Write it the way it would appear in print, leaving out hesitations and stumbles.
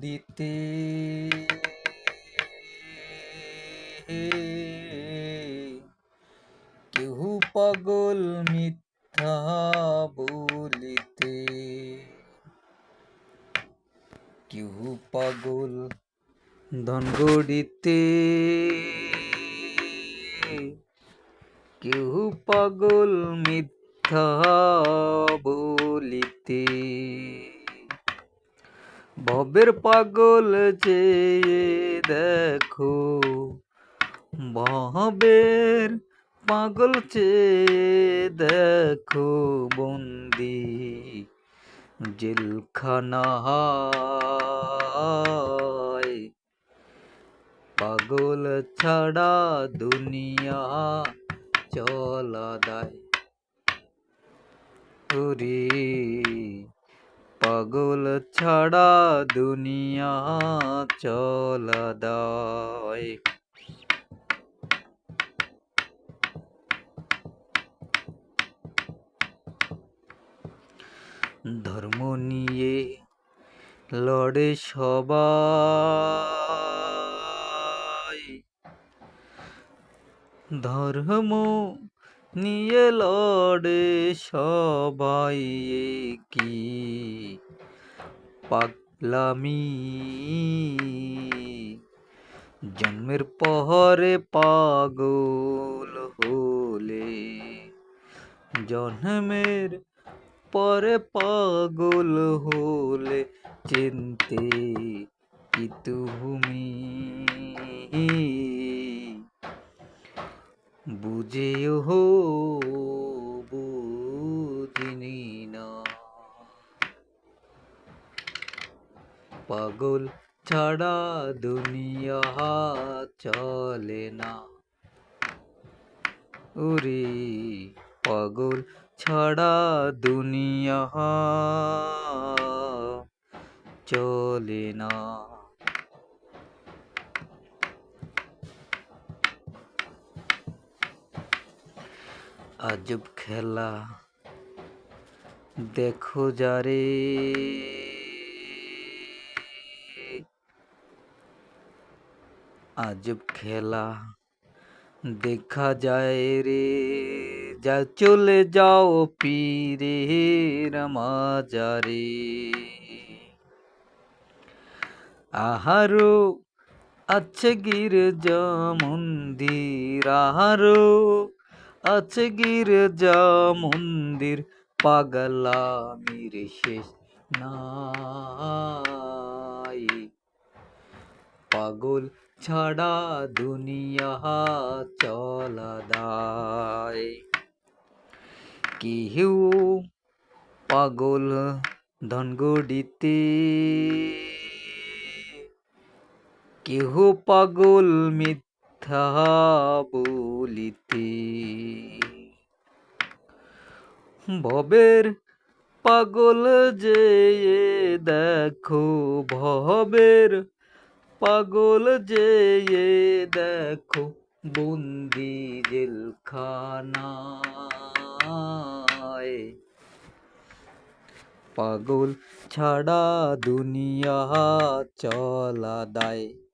দিতে কেহ পাগল মিথ্যা বলিতে, কেহ পাগল ধন গড়িতে, কেহ পাগল মিথ্যা বলিতে। ভবের পাগল চেয়ে দেখো, ভবের পাগল চেয়ে দেখো বন্দি জেলখানায়। পাগল ছাড়া দুনিয়া চলা দায়। ওরে পাগল ছাড়া দুনিয়া চলা দায়। ধর্ম নিয়ে লড়ে সবাই, ধর্ম নিয়ে লড়ে সবাই, কি পাগলামি। জন্মের পরে পাগল হলে, জন্মের পরে পাগল হলে চিনতে কি তুমি বুঝেও বুঝিনি না। পাগল ছাড়া দুনিয়া চলে না। ওরে পাগল ছাড়া দুনিয়া চলে না। আজব খেলা দেখো যারে, আজব খেলা দেখা যায় রে। যা চলে যাও পীরের মাজারে। আহারো আছে গির্জা মন্দির, আহারো আছে গির্জা মন্দির, পাগলামির শেষ নাই। পাগল ছাড়া দুনিয়া চলা দায়। কেউ পাগল ধন গড়িতে, কেহ পাগল মিথ্যা বলিতে। ভবের পাগল যে দেখো, ভবের পাগল যে দেখো বন্দি জেলখানায়। পাগল ছাড়া দুনিয়া চলা দায়।